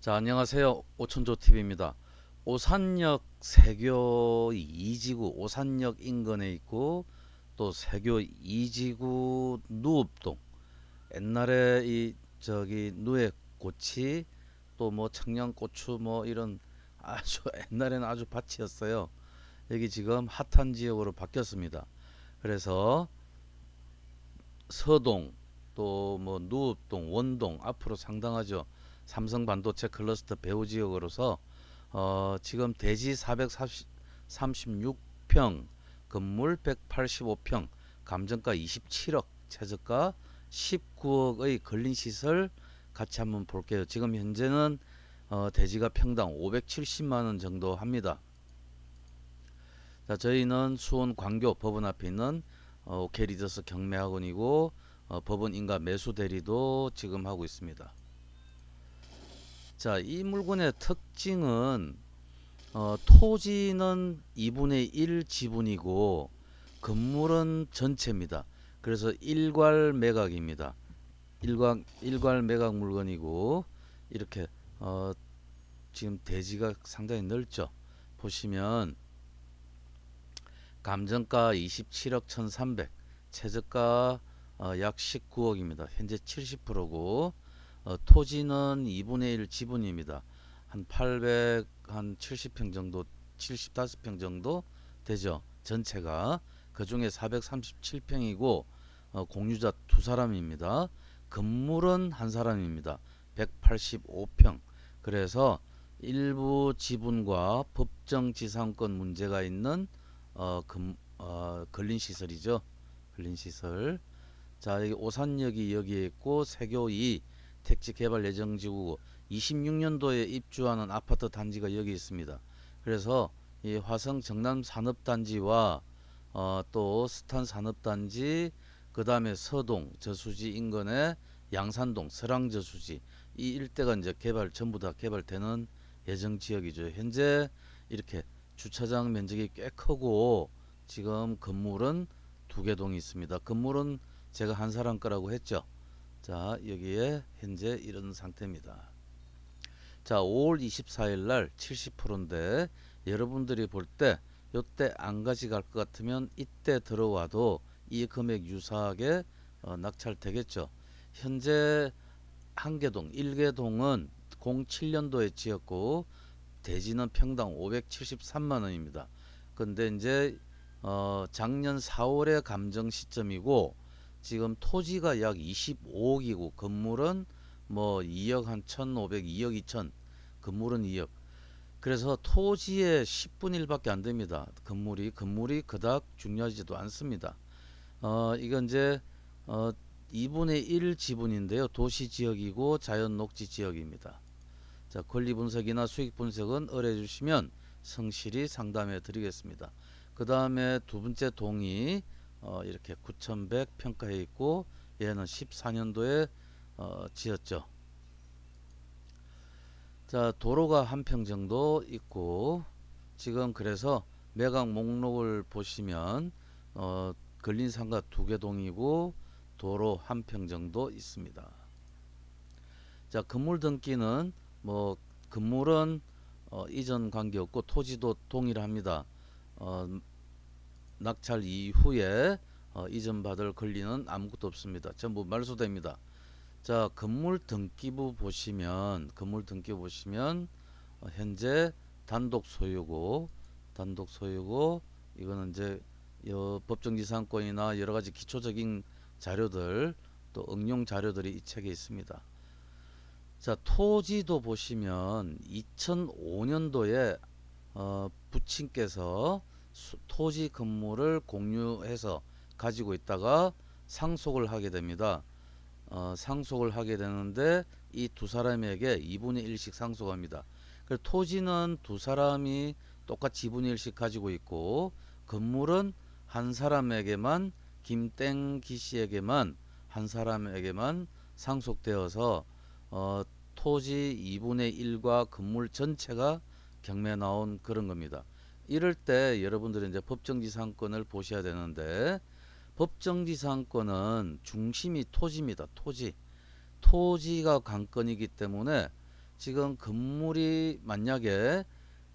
자, 안녕하세요. 오천조TV입니다. 오산역 세교 2지구 오산역 인근에 있고 또 세교 2지구 누읍동. 옛날에 이 저기 누에 고치 또 뭐 청양고추 뭐 이런 아주 옛날에는 아주 밭이었어요. 여기 지금 핫한 지역으로 바뀌었습니다. 그래서 서동 또 뭐 누읍동 원동 앞으로 상당하죠. 삼성 반도체 클러스터 배후 지역으로서 지금 대지 436평, 건물 185평, 감정가 27억, 최저가 19억의 근린 시설 같이 한번 볼게요. 지금 현재는 대지가 평당 570만 원 정도 합니다. 자, 저희는 수원 광교 법원 앞에 있는 오케이 리더스 경매학원이고 법원 인가 매수 대리도 지금 하고 있습니다. 자, 이 물건의 특징은 토지는 2분의 1 지분이고 건물은 전체입니다. 그래서 일괄 매각입니다. 일괄 매각 물건이고 이렇게 지금 대지가 상당히 넓죠. 보시면 감정가 27억 1300, 최저가 약 19억입니다. 현재 70%고 토지는 2분의 1 지분입니다. 한 800, 한 70평 정도, 75평 정도 되죠. 전체가. 그 중에 437평이고 공유자 두 사람입니다. 건물은 한 사람입니다. 185평. 그래서 일부 지분과 법정 지상권 문제가 있는 근린 시설이죠. 근린 시설. 자, 여기 오산역이 여기에 있고 세교 2 택지 개발 예정 지구고 26년도에 입주하는 아파트 단지가 여기 있습니다. 그래서 이 화성 정남 산업단지와 또 스탄 산업단지, 그 다음에 서동 저수지 인근의 양산동 서랑 저수지, 이 일대가 이제 개발 전부 다 개발되는 예정 지역이죠. 현재 이렇게 주차장 면적이 꽤 크고 지금 건물은 두 개 동이 있습니다. 건물은 제가 한 사람 거라고 했죠. 자, 여기에 현재 이런 상태입니다. 자, 5월 24일 날 70%인데 여러분들이 볼 때 요때 안 가져갈 것 같으면 이때 들어와도 이 금액 유사하게 낙찰되겠죠. 현재 한개동, 1개동은 07년도에 지었고 대지는 평당 573만 원입니다. 근데 이제 작년 4월에 감정 시점이고 지금 토지가 약 25억이고 건물은 뭐 2억 한 1,500, 2억 2천, 건물은 2억. 그래서 토지의 10분의 1밖에 안 됩니다. 건물이 그닥 중요하지도 않습니다. 이건 이제 2분의 1 지분인데요. 도시 지역이고 자연 녹지 지역입니다. 자, 권리 분석이나 수익 분석은 의뢰해 주시면 성실히 상담해 드리겠습니다. 그 다음에 두 번째 동이 이렇게 9,100 평가해 있고 얘는 14년도에 지었죠. 자, 도로가 한 평 정도 있고 지금 그래서 매각 목록을 보시면 근린상가 두 개 동이고 도로 한 평 정도 있습니다. 자, 건물 등기는 뭐 건물은 이전 관계없고 토지도 동일합니다. 어, 낙찰 이후에 이전 받을 권리는 아무것도 없습니다. 전부 말소됩니다. 자, 건물 등기부 보시면 현재 단독 소유고 이거는 이제 법정지상권이나 여러 가지 기초적인 자료들 또 응용 자료들이 이 책에 있습니다. 자, 토지도 보시면 2005년도에 부친께서 토지 건물을 공유해서 가지고 있다가 상속을 하게 됩니다. 상속을 하게 되는데 이 두 사람에게 2분의 1씩 상속합니다. 그래서 토지는 두 사람이 똑같이 2분의 1씩 가지고 있고 건물은 한 사람에게만 김땡기 씨에게만 한 사람에게만 상속되어서 토지 2분의 1과 건물 전체가 경매 나온 그런 겁니다. 이럴 때 여러분들은 이제 법정지상권을 보셔야 되는데 법정지상권은 중심이 토지입니다. 토지가 관건이기 때문에 지금 건물이 만약에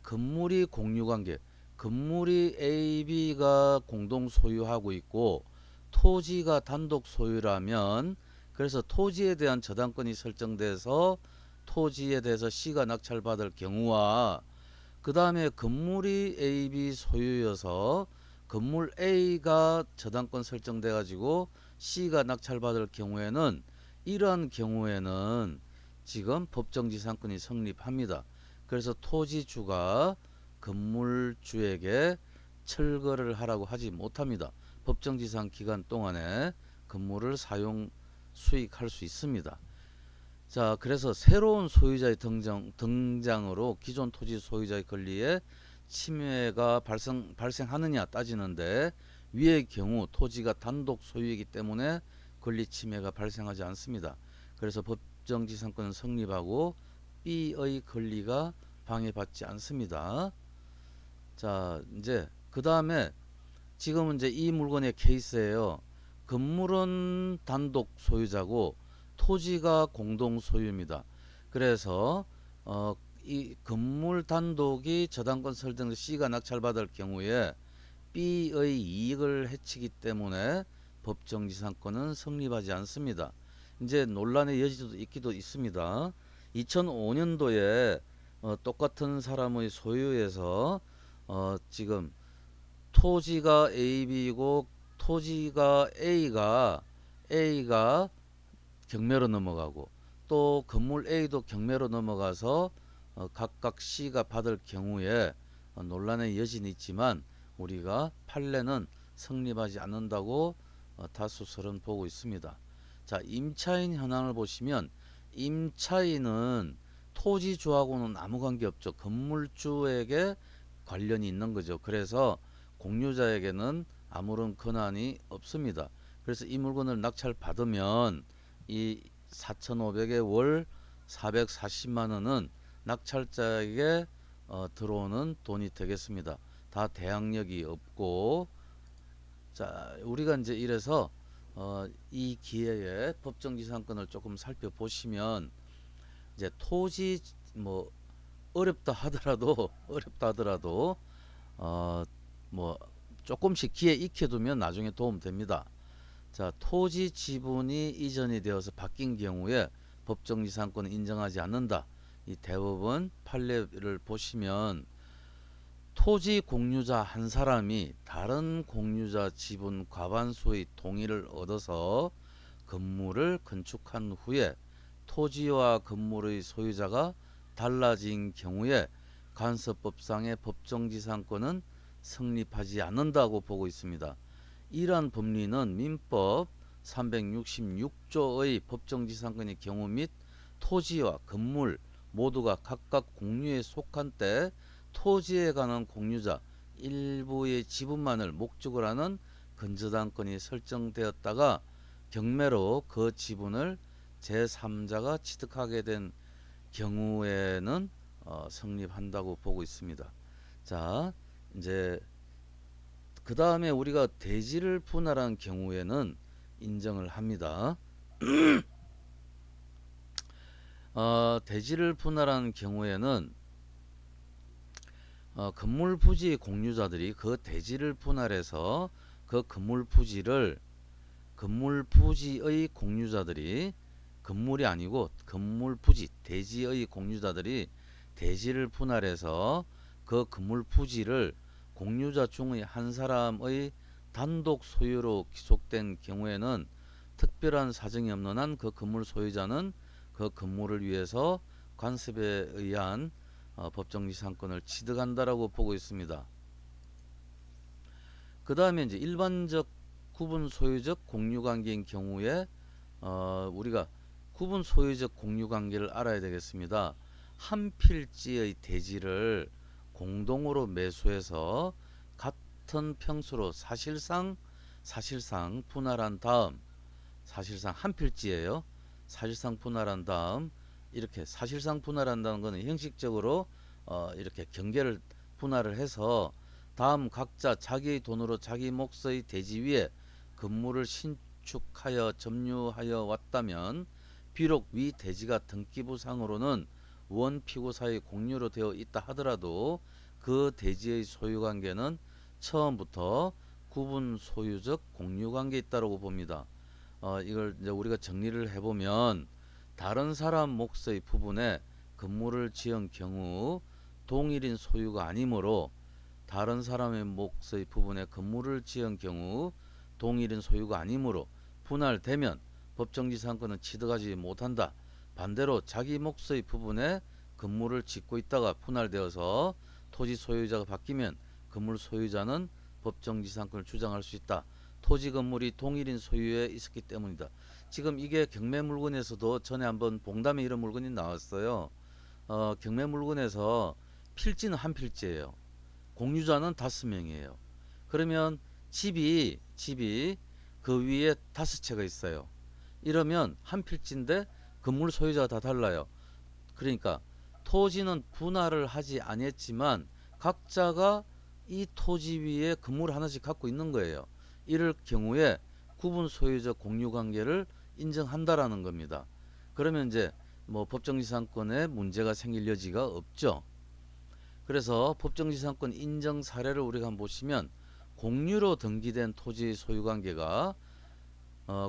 건물이 공유관계, 건물이 A, B가 공동 소유하고 있고 토지가 단독 소유라면, 그래서 토지에 대한 저당권이 설정돼서 토지에 대해서 C가 낙찰받을 경우와, 그 다음에 건물이 A, B 소유여서 건물 A가 저당권 설정돼 가지고 C가 낙찰받을 경우에는, 이러한 경우에는 지금 법정지상권이 성립합니다. 그래서 토지주가 건물주에게 철거를 하라고 하지 못합니다. 법정지상 기간 동안에 건물을 사용 수익할 수 있습니다. 자, 그래서 새로운 소유자의 등장으로 기존 토지 소유자의 권리에 침해가 발생하느냐 따지는데, 위의 경우 토지가 단독 소유이기 때문에 권리 침해가 발생하지 않습니다. 그래서 법정지상권은 성립하고 B의 권리가 방해받지 않습니다. 자, 이제 그 다음에 지금은 이제 이 물건의 케이스예요. 건물은 단독 소유자고 토지가 공동 소유입니다. 그래서 이 건물 단독이 저당권 설정 C가 낙찰받을 경우에 B의 이익을 해치기 때문에 법정지상권은 성립하지 않습니다. 이제 논란의 여지도 있기도 있습니다. 2005년도에 똑같은 사람의 소유에서 지금 토지가 A, B이고 토지가 A가 경매로 넘어가고 또 건물 A도 경매로 넘어가서 각각 C가 받을 경우에 논란의 여지는 있지만 우리가 판례는 성립하지 않는다고 다수설은 보고 있습니다. 자, 임차인 현황을 보시면 임차인은 토지주하고는 아무 관계 없죠. 건물주에게 관련이 있는 거죠. 그래서 공유자에게는 아무런 권한이 없습니다. 그래서 이 물건을 낙찰받으면 이 4,500에 월 440만 원은 낙찰자에게 들어오는 돈이 되겠습니다. 다 대항력이 없고, 자, 우리가 이제 이래서 이 기회에 법정지상권을 조금 살펴보시면, 이제 토지 뭐 어렵다 하더라도 뭐 조금씩 귀에 익혀두면 나중에 도움 됩니다. 자, 토지 지분이 이전이 되어서 바뀐 경우에 법정지상권을 인정하지 않는다. 이 대법원 판례를 보시면 토지 공유자 한 사람이 다른 공유자 지분 과반수의 동의를 얻어서 건물을 건축한 후에 토지와 건물의 소유자가 달라진 경우에 간섭법상의 법정지상권은 성립하지 않는다고 보고 있습니다. 이러한 법리는 민법 366조의 법정지상권의 경우 및 토지와 건물 모두가 각각 공유에 속한 때 토지에 관한 공유자 일부의 지분만을 목적으로 하는 건저당권이 설정되었다가 경매로 그 지분을 제3자가 취득하게 된 경우에는 성립한다고 보고 있습니다. 자, 이제 그 다음에 우리가 대지를 분할한 경우에는 인정을 합니다. 대지를 분할한 경우에는 건물 부지 공유자들이 그 대지를 분할해서 그 건물 부지를 건물 부지의 공유자들이, 건물이 아니고 건물 부지 대지의 공유자들이 대지를 분할해서 그 건물 부지를 공유자 중의 한 사람의 단독 소유로 귀속된 경우에는 특별한 사정이 없는 한 그 건물 소유자는 그 건물을 위해서 관습에 의한 법정지상권을 취득한다라고 보고 있습니다. 그 다음에 이제 일반적 구분 소유적 공유관계인 경우에 우리가 구분 소유적 공유관계를 알아야 되겠습니다. 한 필지의 대지를 공동으로 매수해서 같은 평수로 사실상 분할한 다음, 사실상 한 필지예요. 사실상 분할한 다음, 이렇게 사실상 분할한다는 것은 형식적으로 이렇게 경계를 분할을 해서 다음 각자 자기의 돈으로 자기 몫의 대지 위에 건물을 신축하여 점유하여 왔다면 비록 위 대지가 등기부상으로는 원 피고 사이 공유로 되어 있다 하더라도 그 대지의 소유관계는 처음부터 구분 소유적 공유관계에 있다고 봅니다. 이걸 이제 우리가 정리를 해보면 다른 사람 몫의 부분에 건물을 지은 경우 동일인 소유가 아니므로 다른 사람의 몫의 부분에 건물을 지은 경우 동일인 소유가 아니므로 분할되면 법정지상권은 취득하지 못한다. 반대로 자기 몫의 부분에 건물을 짓고 있다가 분할되어서 토지 소유자가 바뀌면 건물 소유자는 법정지상권을 주장할 수 있다. 토지 건물이 동일인 소유에 있었기 때문이다. 지금 이게 경매물건에서도 전에 한번 봉담에 이런 물건이 나왔어요. 경매물건에서 필지는 한 필지예요. 공유자는 5명이에요. 그러면 집이 그 위에 5채가 있어요. 이러면 한 필지인데 건물 소유자가 다 달라요. 그러니까 토지는 분할을 하지 않았지만 각자가 이 토지 위에 건물을 하나씩 갖고 있는 거예요. 이럴 경우에 구분 소유적 공유 관계를 인정한다라는 겁니다. 그러면 이제 뭐 법정지상권에 문제가 생길 여지가 없죠. 그래서 법정지상권 인정 사례를 우리가 한번 보시면 공유로 등기된 토지 소유관계가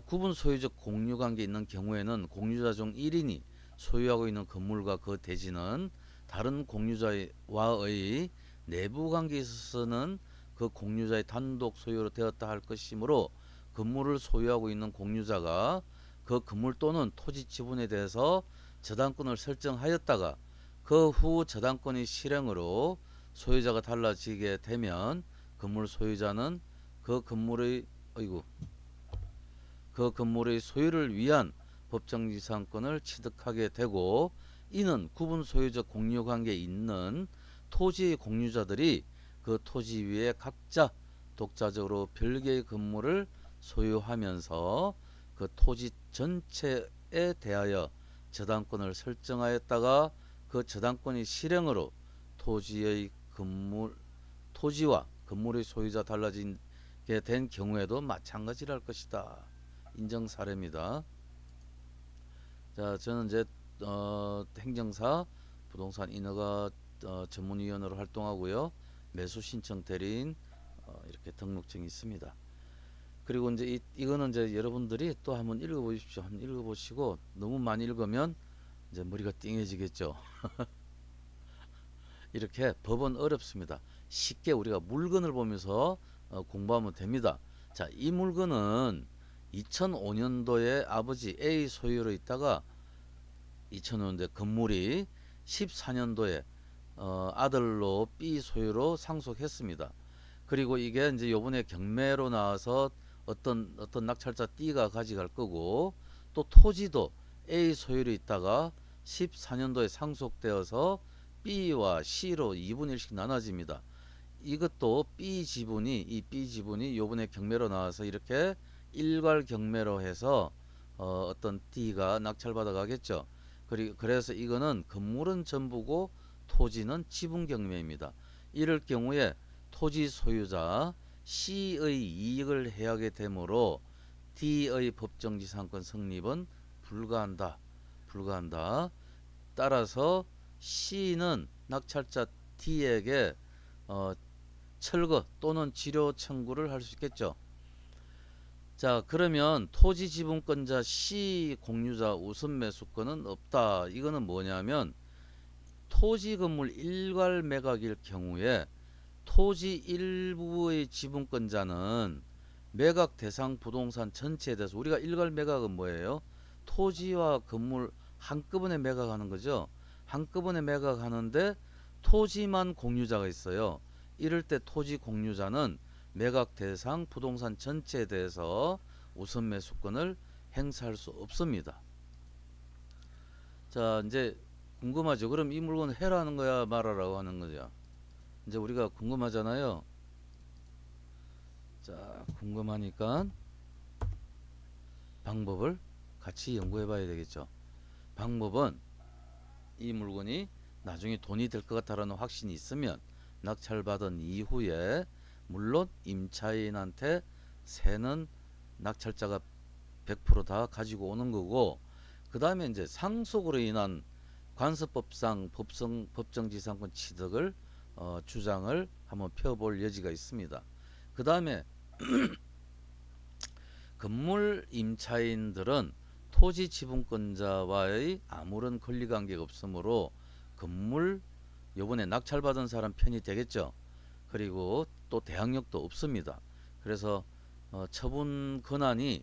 구분 소유적 공유관계 있는 경우에는 공유자 중 1인이 소유하고 있는 건물과 그 대지는 다른 공유자와의 내부 관계에 있어서는 그 공유자의 단독 소유로 되었다 할 것이므로 건물을 소유하고 있는 공유자가 그 건물 또는 토지 지분에 대해서 저당권을 설정하였다가 그 후 저당권의 실행으로 소유자가 달라지게 되면 건물 소유자는 그 건물의 소유를 위한 법정지상권을 취득하게 되고, 이는 구분 소유적 공유관계에 있는 토지의 공유자들이 그 토지 위에 각자 독자적으로 별개의 건물을 소유하면서 그 토지 전체에 대하여 저당권을 설정하였다가 그 저당권의 실행으로 토지와 건물의 소유자 달라지게 된 경우에도 마찬가지랄 것이다. 인정 사례입니다. 자, 저는 이제 행정사 부동산 인허가 전문위원으로 활동하고요. 매수 신청 대리인 이렇게 등록증이 있습니다. 그리고 이제 이거는 이제 여러분들이 또 한번 읽어보십시오. 한번 읽어보시고 너무 많이 읽으면 이제 머리가 띵해지겠죠. 이렇게 법은 어렵습니다. 쉽게 우리가 물건을 보면서 공부하면 됩니다. 자, 이 물건은 2005년도에 아버지 A 소유로 있다가 2005년도에 건물이 14년도에 아들로 B 소유로 상속했습니다. 그리고 이게 이제 요번에 경매로 나와서 어떤 낙찰자 D가 가져갈 거고, 또 토지도 A 소유로 있다가 14년도에 상속되어서 B와 C로 2분의 1씩 나눠집니다. 이것도 B 지분이 요번에 경매로 나와서 이렇게 일괄 경매로 해서 어떤 D가 낙찰받아 가겠죠. 그래서 이거는 건물은 전부고 토지는 지분 경매입니다. 이럴 경우에 토지 소유자 C의 이익을 해하게 되므로 D의 법정지상권 성립은 불가한다. 따라서 C는 낙찰자 D에게 철거 또는 지료 청구를 할 수 있겠죠. 자, 그러면 토지 지분권자 C 공유자 우선 매수권은 없다. 이거는 뭐냐면 토지 건물 일괄 매각일 경우에 토지 일부의 지분권자는 매각 대상 부동산 전체에 대해서, 우리가 일괄 매각은 뭐예요? 토지와 건물 한꺼번에 매각하는 거죠. 한꺼번에 매각하는데 토지만 공유자가 있어요. 이럴 때 토지 공유자는 매각 대상 부동산 전체에 대해서 우선 매수권을 행사할 수 없습니다. 자, 이제 궁금하죠. 그럼 이 물건 해라는 거야, 말하라고 하는 거죠. 이제 우리가 궁금하잖아요. 자, 궁금하니까 방법을 같이 연구해 봐야 되겠죠. 방법은 이 물건이 나중에 돈이 될 것 같다라는 확신이 있으면 낙찰받은 이후에 물론 임차인한테 세는 낙찰자가 100% 다 가지고 오는 거고, 그 다음에 이제 상속으로 인한 관습법상 법정지상권 취득을 주장을 한번 펴볼 여지가 있습니다. 그 다음에 건물 임차인들은 토지 지분권자와의 아무런 권리관계가 없으므로 건물 요번에 낙찰받은 사람 편이 되겠죠. 그리고 또 대항력도 없습니다. 그래서 처분 권한이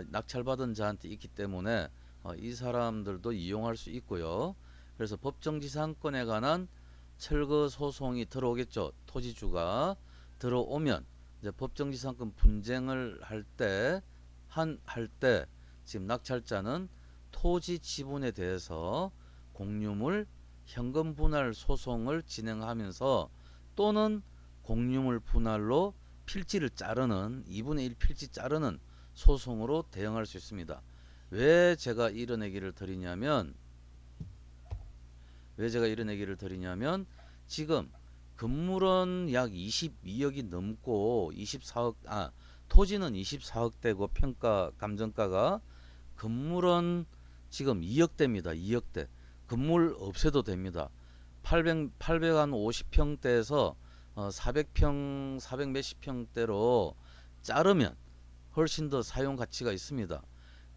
낙찰받은 자한테 있기 때문에 이 사람들도 이용할 수 있고요. 그래서 법정지상권에 관한 철거 소송이 들어오겠죠. 토지주가 들어오면 이제 법정지상권 분쟁을 할 때 지금 낙찰자는 토지 지분에 대해서 공유물 현금 분할 소송을 진행하면서 또는 공유물 분할로 필지를 자르는 2분의 1 필지 자르는 소송으로 대응할 수 있습니다. 왜 제가 이런 얘기를 드리냐면 지금 건물은 약 22억이 넘고 24억 토지는 24억대고 평가 감정가가 건물은 지금 2억대입니다. 2억대. 건물 없애도 됩니다. 850평대에서 400평, 400 몇십 평대로 자르면 훨씬 더 사용 가치가 있습니다.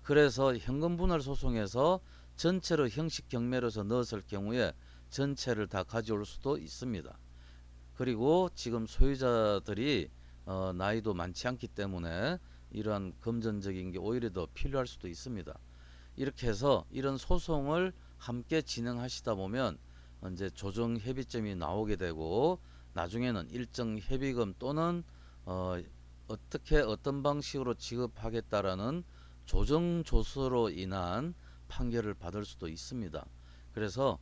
그래서 현금 분할 소송에서 전체로 형식 경매로서 넣었을 경우에 전체를 다 가져올 수도 있습니다. 그리고 지금 소유자들이 나이도 많지 않기 때문에 이러한 금전적인 게 오히려 더 필요할 수도 있습니다. 이렇게 해서 이런 소송을 함께 진행하시다 보면 이제 조정 협의점이 나오게 되고 나중에는 일정 협의금 또는 어떻게 어떤 방식으로 지급하겠다라는 조정 조서로 인한 판결을 받을 수도 있습니다. 그래서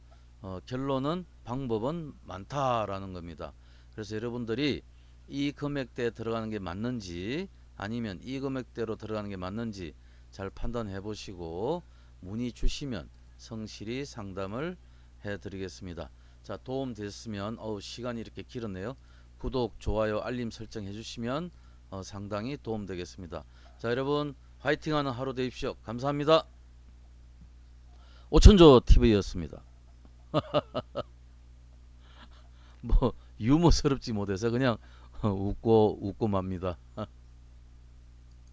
결론은 방법은 많다라는 겁니다. 그래서 여러분들이 이 금액대에 들어가는 게 맞는지 아니면 이 금액대로 들어가는 게 맞는지 잘 판단해 보시고 문의 주시면 성실히 상담을 해 드리겠습니다. 자, 도움 됐으면 시간이 이렇게 길었네요. 구독, 좋아요, 알림 설정 해 주시면 상당히 도움 되겠습니다. 자, 여러분 화이팅하는 하루 되십시오. 감사합니다. 오천조 TV였습니다. 뭐 유머스럽지 못해서 그냥 웃고 맙니다.